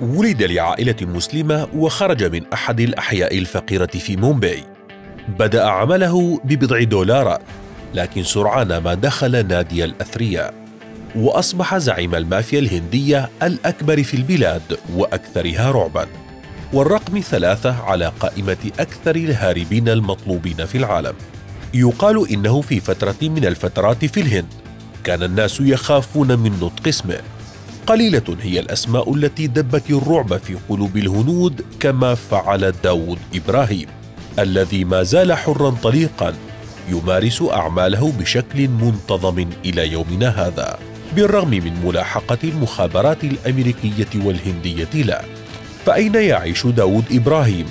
ولد لعائلة مسلمة وخرج من أحد الأحياء الفقيرة في مومباي. بدأ عمله ببضع دولارات، لكن سرعان ما دخل نادي الأثرياء، وأصبح زعيم المافيا الهندية الأكبر في البلاد وأكثرها رعباً، والرقم 3 على قائمة أكثر الهاربين المطلوبين في العالم. يقال إنه في فترة من الفترات في الهند كان الناس يخافون من نطق اسمه. قليلة هي الأسماء التي دبت الرعب في قلوب الهنود كما فعل داود إبراهيم، الذي ما زال حراً طليقاً يمارس أعماله بشكل منتظم إلى يومنا هذا، بالرغم من ملاحقة المخابرات الأمريكية والهندية له. فأين يعيش داود إبراهيم؟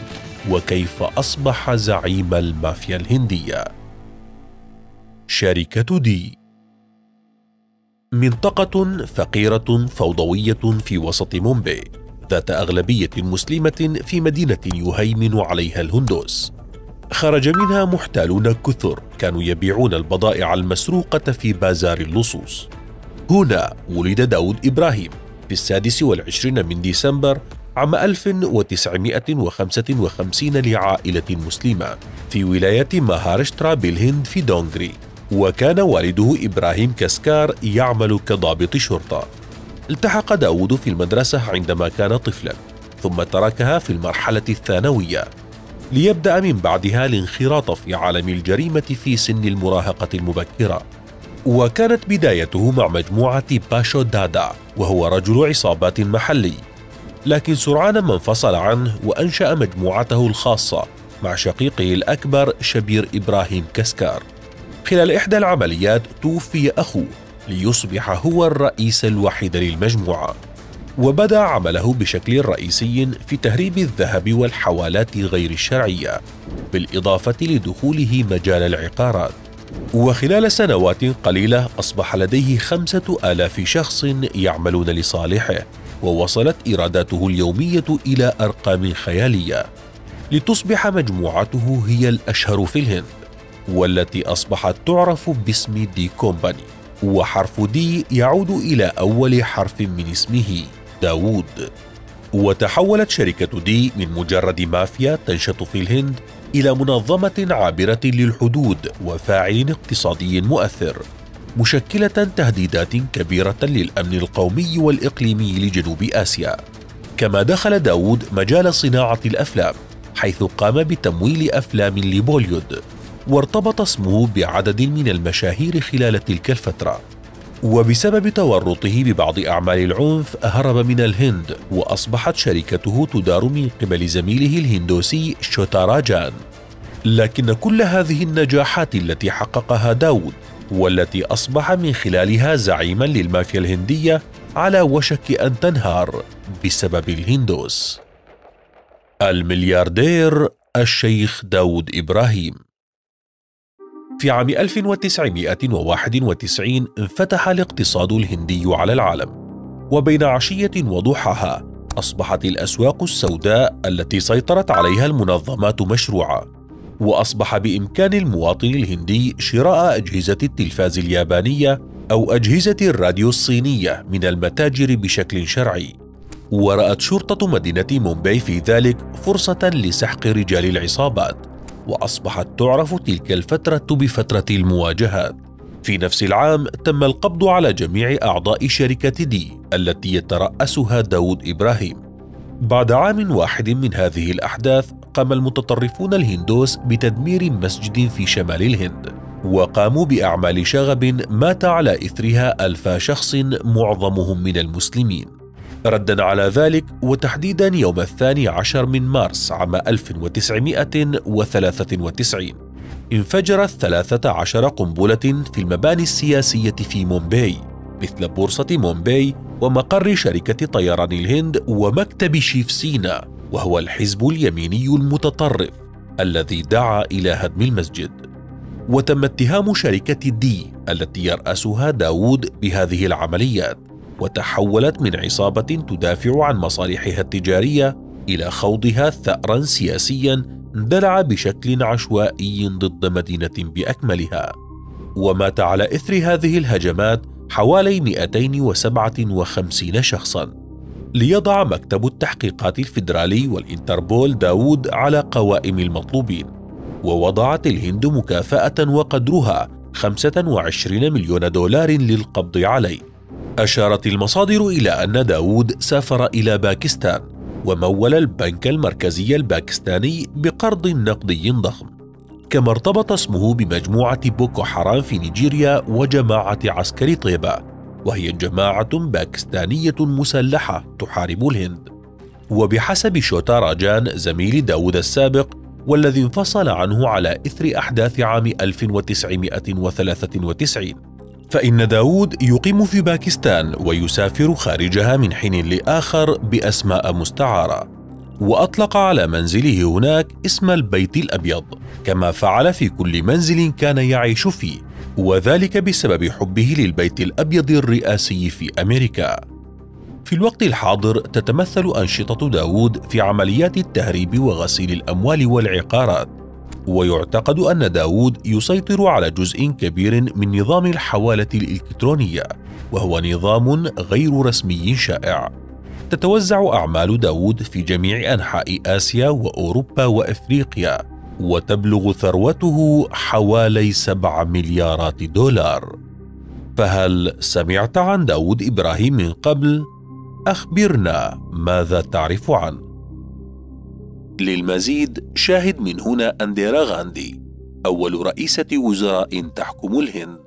وكيف أصبح زعيم المافيا الهندية؟ شركة دي منطقة فقيرة فوضوية في وسط مومباي، ذات أغلبية مسلمة في مدينة يهيمن عليها الهندوس. خرج منها محتالون كثر كانوا يبيعون البضائع المسروقة في بازار اللصوص. هنا ولد داود إبراهيم في 26 من ديسمبر عام 1955 لعائلة مسلمة في ولاية مهاراشترا بالهند في دونغري، وكان والده إبراهيم كاسكار يعمل كضابط شرطة. التحق داود في المدرسة عندما كان طفلا، ثم تركها في المرحلة الثانوية ليبدأ من بعدها الانخراط في عالم الجريمة في سن المراهقة المبكرة. وكانت بدايته مع مجموعة باشو دادا، وهو رجل عصابات محلي، لكن سرعان ما انفصل عنه وأنشأ مجموعته الخاصة مع شقيقه الأكبر شبير إبراهيم كاسكار. خلال إحدى العمليات توفي أخوه ليصبح هو الرئيس الوحيد للمجموعة، وبدأ عمله بشكل رئيسي في تهريب الذهب والحوالات غير الشرعية، بالإضافة لدخوله مجال العقارات. وخلال سنوات قليلة أصبح لديه 5000 شخص يعملون لصالحه، ووصلت إيراداته اليومية إلى أرقام خيالية، لتصبح مجموعته هي الأشهر في الهند، والتي أصبحت تعرف باسم دي كومباني، وحرف دي يعود إلى أول حرف من اسمه داوود. وتحولت شركة دي من مجرد مافيا تنشط في الهند إلى منظمة عابرة للحدود وفاعل اقتصادي مؤثر، مشكلة تهديدات كبيرة للأمن القومي والإقليمي لجنوب آسيا. كما دخل داوود مجال صناعة الأفلام، حيث قام بتمويل أفلام لبوليود، وارتبط اسمه بعدد من المشاهير خلال تلك الفترة. وبسبب تورطه ببعض أعمال العنف هرب من الهند، وأصبحت شركته تدار من قبل زميله الهندوسي شوتاراجان. لكن كل هذه النجاحات التي حققها داود، والتي أصبح من خلالها زعيما للمافيا الهندية، على وشك أن تنهار بسبب الهندوس. الملياردير الشيخ داود إبراهيم. في عام 1991 انفتح الاقتصاد الهندي على العالم، وبين عشية وضحاها أصبحت الأسواق السوداء التي سيطرت عليها المنظمات مشروعة، وأصبح بإمكان المواطن الهندي شراء أجهزة التلفاز اليابانية أو أجهزة الراديو الصينية من المتاجر بشكل شرعي. ورأت شرطة مدينة مومباي في ذلك فرصة لسحق رجال العصابات، وأصبحت تعرف تلك الفترة بفترة المواجهات. في نفس العام تم القبض على جميع أعضاء شركة دي التي يترأسها داود إبراهيم. بعد عام واحد من هذه الأحداث قام المتطرفون الهندوس بتدمير مسجد في شمال الهند، وقاموا بأعمال شغب مات على إثرها 1000 شخص معظمهم من المسلمين. ردًا على ذلك، وتحديداً يوم 12 من مارس عام 1993 انفجرت 13 قنبلة في المباني السياسية في مومباي، مثل بورصة مومباي ومقر شركة طيران الهند ومكتب شيف سينا، وهو الحزب اليميني المتطرف الذي دعا إلى هدم المسجد. وتم اتهام شركة دي التي يرأسها داود بهذه العمليات، وتحولت من عصابة تدافع عن مصالحها التجارية إلى خوضها ثأرا سياسيا اندلع بشكل عشوائي ضد مدينة بأكملها. ومات على إثر هذه الهجمات حوالي 257 شخصا. ليضع مكتب التحقيقات الفيدرالي والإنتربول داود على قوائم المطلوبين، ووضعت الهند مكافأة وقدرها 25 مليون دولار للقبض عليه. أشارت المصادر إلى أن داود سافر إلى باكستان ومول البنك المركزي الباكستاني بقرض نقدي ضخم، كما ارتبط اسمه بمجموعة بوكو حرام في نيجيريا وجماعة عسكر طيبة، وهي جماعة باكستانية مسلحة تحارب الهند. وبحسب شوتا راجان زميل داود السابق والذي انفصل عنه على إثر أحداث عام 1993، فإن داود يقيم في باكستان ويسافر خارجها من حين لآخر بأسماء مستعارة، وأطلق على منزله هناك اسم البيت الأبيض، كما فعل في كل منزل كان يعيش فيه، وذلك بسبب حبه للبيت الأبيض الرئاسي في أمريكا. في الوقت الحاضر تتمثل أنشطة داود في عمليات التهريب وغسيل الأموال والعقارات، ويعتقد أن داود يسيطر على جزء كبير من نظام الحوالة الإلكترونية، وهو نظام غير رسمي شائع. تتوزع أعمال داود في جميع أنحاء آسيا وأوروبا وإفريقيا، وتبلغ ثروته حوالي 7 مليارات دولار. فهل سمعت عن داود إبراهيم من قبل؟ أخبرنا ماذا تعرف عنه. للمزيد شاهد من هنا أنديرا غاندي، أول رئيسة وزراء تحكم الهند.